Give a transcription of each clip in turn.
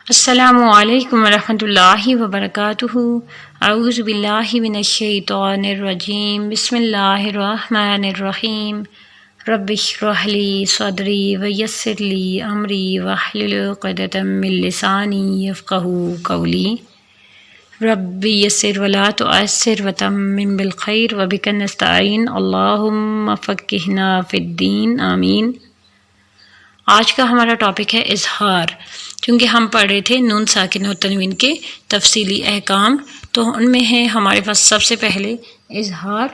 السلام علیکم ورحمۃ اللہ وبرکاتہ۔ اعوذ باللہ من الشیطان الرجیم، بسم اللہ الرحمن الرحیم۔ رب اشرح لی صدری ویسر لی امری واحلل عقدۃ من لسانی یفقہوا قولی۔ رب یسر ولا تعسر وتمم بالخیر وبک نستعین، اللہم فقہنا فی الدین، آمین۔ آج کا ہمارا ٹاپک ہے اظہار، کیونکہ ہم پڑھ رہے تھے نون ساکن اور تنوین کے تفصیلی احکام، تو ان میں ہے ہمارے پاس سب سے پہلے اظہار۔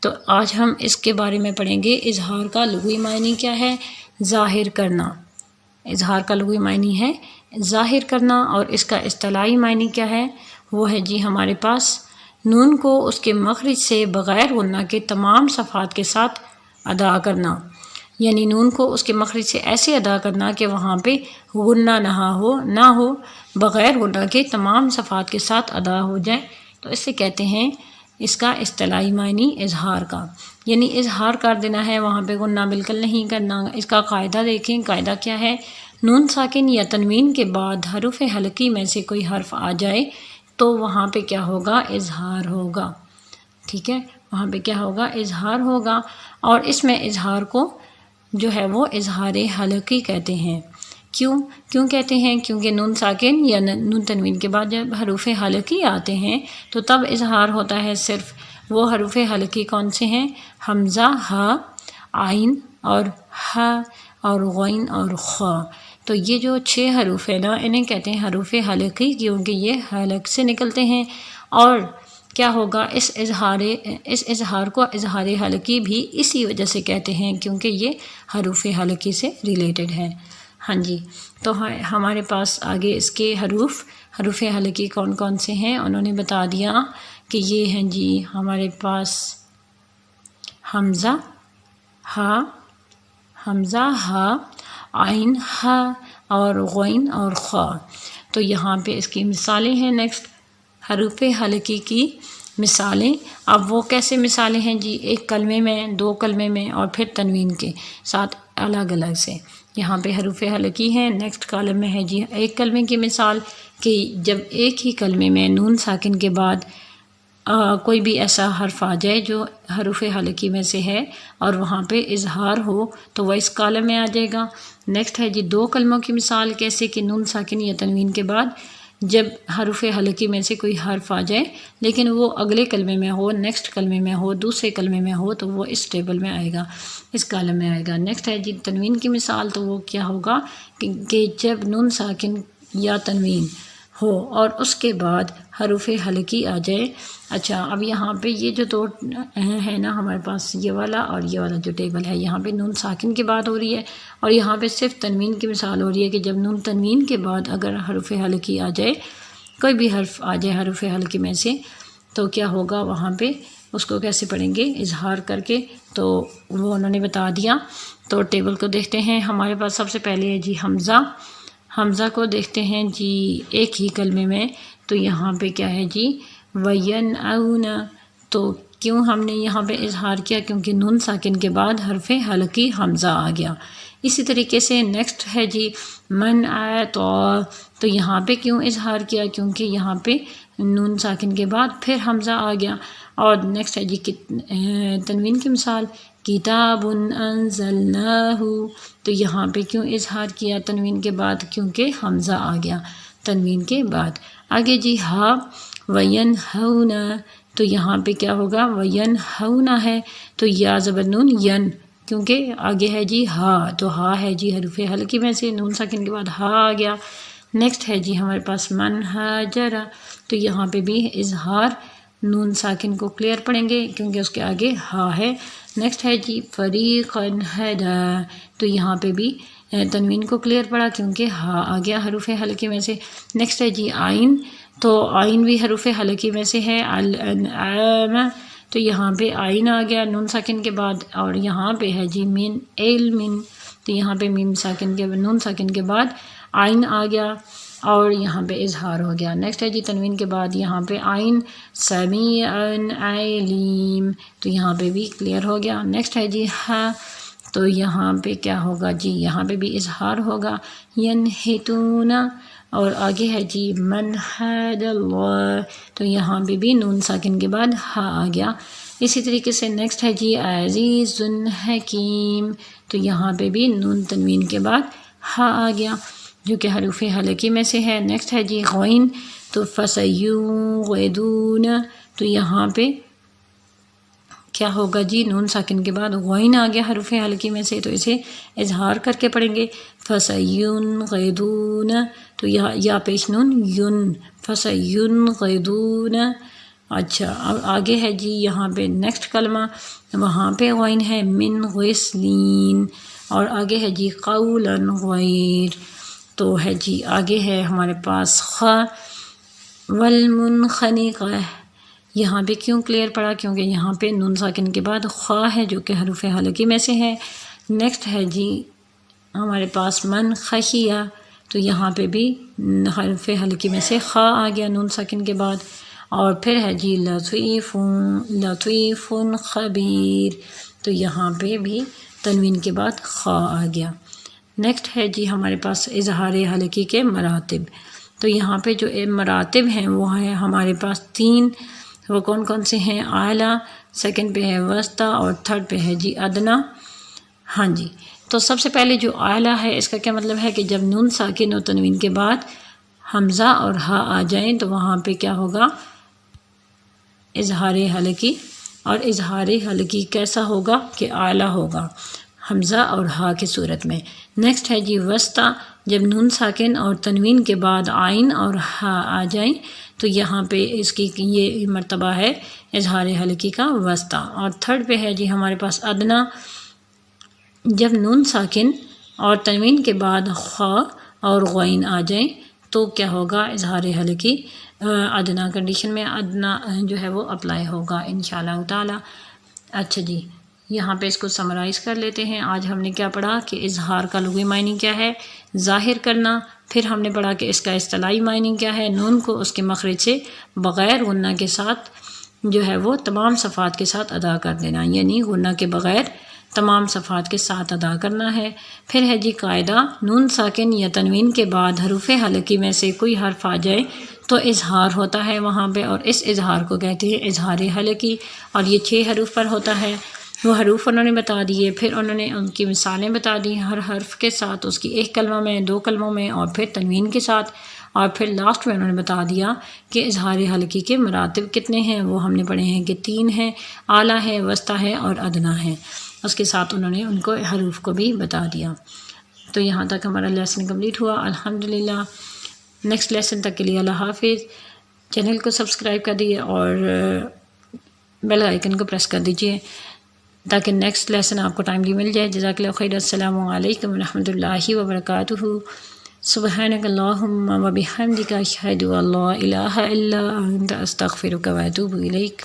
تو آج ہم اس کے بارے میں پڑھیں گے، اظہار کا لغوی معنی کیا ہے، ظاہر کرنا۔ اظہار کا لغوی معنی ہے ظاہر کرنا، اور اس کا اصطلاحی معنی کیا ہے، وہ ہے جی ہمارے پاس نون کو اس کے مخرج سے بغیر غنہ کے تمام صفحات کے ساتھ ادا کرنا، یعنی نون کو اس کے مخرج سے ایسے ادا کرنا کہ وہاں پہ غنہ نہ ہو بغیر غنہ کے تمام صفحات کے ساتھ ادا ہو جائے، تو اس سے کہتے ہیں اس کا اصطلاحی معنی اظہار کا، یعنی اظہار کر دینا ہے، وہاں پہ غنہ بالکل نہیں کرنا۔ اس کا قاعدہ دیکھیں، قاعدہ کیا ہے، نون ساکن یا تنوین کے بعد حروف حلقی میں سے کوئی حرف آ جائے تو وہاں پہ کیا ہوگا، اظہار ہوگا، ٹھیک ہے، وہاں پہ کیا ہوگا، اظہار ہوگا۔ اور اس میں اظہار کو جو ہے وہ اظہار حلقی کہتے ہیں۔ کیوں کہتے ہیں؟ کیونکہ نون ساکن یا نون تنوین کے بعد جب حروف حلقی آتے ہیں تو تب اظہار ہوتا ہے۔ صرف وہ حروف حلقی کون سے ہیں، حمزہ، ہا، عین اور ح اور غین اور خ۔ تو یہ جو 6 حروف ہیں نا، انہیں کہتے ہیں حروف حلقی، کیونکہ یہ حلق سے نکلتے ہیں۔ اور کیا ہوگا، اس اظہار کو اظہار حلقی بھی اسی وجہ سے کہتے ہیں کیونکہ یہ حروف حلقی سے ریلیٹڈ ہے۔ ہاں جی، تو ہمارے پاس آگے اس کے حروف حلقی کون کون سے ہیں انہوں نے بتا دیا کہ یہ ہیں جی ہمارے پاس حمزہ، ہا، عین، ح اور غین اور خ۔ تو یہاں پہ اس کی مثالیں ہیں۔ نیکسٹ حروف حلقی کی مثالیں۔ اب وہ کیسے مثالیں ہیں جی، ایک کلمے میں، 2 کلمے میں اور پھر تنوین کے ساتھ الگ الگ سے یہاں پہ حروف حلقی ہیں۔ نیکسٹ کالم میں ہے جی ایک کلمے کی مثال، کہ جب ایک ہی کلمے میں نون ساکن کے بعد کوئی بھی ایسا حرف آ جائے جو حروف حلقی میں سے ہے اور وہاں پہ اظہار ہو تو وہ اس کالم میں آ جائے گا۔ نیکسٹ ہے جی 2 کلموں کی مثال، کیسے کہ نون ساکن یا تنوین کے بعد جب حروف حلقی میں سے کوئی حرف آ جائے لیکن وہ اگلے کلمے میں ہو، نیکسٹ کلمے میں ہو، دوسرے کلمے میں ہو، تو وہ اس ٹیبل میں آئے گا، اس کالم میں آئے گا۔ نیکسٹ ہے جی تنوین کی مثال، تو وہ کیا ہوگا کہ جب نون ساکن یا تنوین ہو اور اس کے بعد حروف حلقی آ جائے۔ اچھا، اب یہاں پہ یہ جو 2 ہے نا ہمارے پاس، یہ والا اور یہ والا جو ٹیبل ہے، یہاں پہ نون ساکن کی بات ہو رہی ہے اور یہاں پہ صرف تنوین کی مثال ہو رہی ہے کہ جب نون تنوین کے بعد اگر حروف حلقی آ جائے، کوئی بھی حرف آ جائے حروف حلقی میں سے، تو کیا ہوگا وہاں پہ، اس کو کیسے پڑھیں گے، اظہار کر کے، تو وہ انہوں نے بتا دیا۔ تو ٹیبل کو دیکھتے ہیں، ہمارے پاس سب سے پہلے ہے جی حمزہ کو دیکھتے ہیں جی ایک ہی کلمے میں، تو یہاں پہ کیا ہے جی وَيَنْأَوْنَ۔ تو کیوں ہم نے یہاں پہ اظہار کیا، کیونکہ نون ساکن کے بعد حرف حلقی حمزہ آ گیا۔ اسی طریقے سے نیکسٹ ہے جی من اعطیٰ، تو یہاں پہ کیوں اظہار کیا، کیونکہ یہاں پہ نون ساکن کے بعد پھر حمزہ آ گیا۔ اور نیکسٹ ہے جی تنوین کی مثال، کتاب انزلناہ، تو یہاں پہ کیوں اظہار کیا تنوین کے بعد، کیونکہ حمزہ آ گیا تنوین کے بعد۔ آگے جی ہا، وینہون، تو یہاں پہ کیا ہوگا، وینہون ہے تو یا زبر نون ین، کیونکہ آگے ہے جی ہا، تو ہا ہے جی حروف حلقی میں سے، نون ساکن کے بعد ہا آ گیا۔ نیکسٹ ہے جی ہمارے پاس من ہاجر، تو یہاں پہ بھی اظہار نون ساکن کو کلیئر پڑھیں گے کیونکہ اس کے آگے ہا ہے۔ نیکسٹ ہے جی فریقا ہدی، تو یہاں پہ بھی تنوین کو کلیئر پڑھا کیونکہ ہا آ گیا حروف حلقی میں سے۔ نیکسٹ ہے جی عین، تو عین بھی حروف حلقی میں سے ہے، الانعام، تو یہاں پہ عین آ گیا نون ساکن کے بعد۔ اور یہاں پہ ہے جی من علم، تو یہاں پہ نون ساکن کے بعد عین آ گیا اور یہاں پہ اظہار ہو گیا۔ نیکسٹ ہے جی تنوین کے بعد یہاں پہ عین، سمیع علیم، تو یہاں پہ بھی کلیئر ہو گیا۔ نیکسٹ ہے جی ہا، تو یہاں پہ کیا ہوگا جی، یہاں پہ بھی اظہار ہوگا، ینحتون، اور آگے ہے جی من حد اللہ، تو یہاں پہ بھی نون ساکن کے بعد ہا آ گیا۔ اسی طریقے سے نیکسٹ ہے جی عزیز حکیم، تو یہاں پہ بھی نون تنوین کے بعد ہا آ گیا جو کہ حروف حلقی میں سے ہے۔ نیکسٹ ہے جی غین، تو فسیغدون، تو یہاں پہ کیا ہوگا جی نون ساکن کے بعد غین آ گیا حروف حلقی میں سے، تو اسے اظہار کر کے پڑھیں گے فسینغدون، تو یا پیش نون یون، فسینغدون۔ اچھا اب آگے ہے جی یہاں پہ نیکسٹ کلمہ، وہاں پہ غین ہے من غسلین، اور آگے ہے جی قولا غیر، تو ہے جی آگے ہے ہمارے پاس خا والمنخنقہ۔ یہاں پہ کیوں کلیئر پڑا؟ کیونکہ یہاں پہ نون ساکن کے بعد خا ہے جو کہ حروف حلقی میں سے ہے۔ نیکسٹ ہے جی ہمارے پاس من خشیہ، تو یہاں پہ بھی حرف حلقی میں سے خا آ گیا نون ساکن کے بعد۔ اور پھر ہے جی لطیف خبیر، تو یہاں پہ بھی تنوین کے بعد خا آ گیا۔ نیکسٹ ہے جی ہمارے پاس اظہار حلقی کے مراتب، تو یہاں پہ جو مراتب ہیں وہ ہے ہمارے پاس 3، وہ کون کون سے ہیں؟ اعلیٰ، سیکنڈ پہ ہے وسطیٰ، اور تھرڈ پہ ہے جی ادنا۔ ہاں جی، تو سب سے پہلے جو اعلیٰ ہے اس کا کیا مطلب ہے کہ جب نون ساکن و تنوین کے بعد حمزہ اور ہا آ جائیں تو وہاں پہ کیا ہوگا؟ اظہار حلقی، اور اظہار حلقی کیسا ہوگا کہ اعلیٰ ہوگا حمزہ اور ہا کی صورت میں۔ نیکسٹ ہے جی وسطیٰ، جب نون ساکن اور تنوین کے بعد عین اور ہا آ جائیں تو یہاں پہ اس کی یہ مرتبہ ہے اظہار حلقی کا وسطیٰ۔ اور تھرڈ پہ ہے جی ہمارے پاس ادنا، جب نون ساکن اور تنوین کے بعد خا اور غین آ جائیں تو کیا ہوگا؟ اظہار حلقی ادنا کنڈیشن میں ادنا جو ہے وہ اپلائی ہوگا انشاءاللہ تعالی۔ اچھا جی، یہاں پہ اس کو سمرائز کر لیتے ہیں۔ آج ہم نے کیا پڑھا کہ اظہار کا لغوی معنی کیا ہے؟ ظاہر کرنا۔ پھر ہم نے پڑھا کہ اس کا اصطلاحی معنی کیا ہے؟ نون کو اس کے مخرج سے بغیر غنہ کے ساتھ جو ہے وہ تمام صفات کے ساتھ ادا کر دینا، یعنی غنہ کے بغیر تمام صفات کے ساتھ ادا کرنا ہے۔ پھر ہے جی قاعدہ، نون ساکن یا تنوین کے بعد حروف حلقی میں سے کوئی حرف آ جائے تو اظہار ہوتا ہے وہاں پہ، اور اس اظہار کو کہتے ہیں اظہار حلقی، اور یہ 6 حروف پر ہوتا ہے۔ وہ حروف انہوں نے بتا دیے، پھر انہوں نے ان کی مثالیں بتا دی ہر حرف کے ساتھ، اس کی 1 کلمہ میں، 2 کلموں میں، اور پھر تنوین کے ساتھ، اور پھر لاسٹ میں انہوں نے بتا دیا کہ اظہار حلقی کے مراتب کتنے ہیں۔ وہ ہم نے پڑھے ہیں کہ 3 ہیں، اعلیٰ ہے، وسطیٰ ہے، اور ادنا ہے۔ اس کے ساتھ انہوں نے ان کو حروف کو بھی بتا دیا۔ تو یہاں تک ہمارا لیسن کمپلیٹ ہوا الحمدللہ۔ نیکسٹ لیسن تک کے لیے اللہ حافظ۔ چینل کو سبسکرائب کر دیجیے اور بیل آئیکن کو پریس کر دیجیے تاکہ نیکسٹ لیسن آپ کو ٹائملی مل جائے۔ جزاک اللہ خیر۔ السلام علیکم ورحمۃ اللہ وبرکاتہ۔ سبحانک اللہم و بحمدک اشہد ان لا الہ الا انت استغفرک و اتوب الیک۔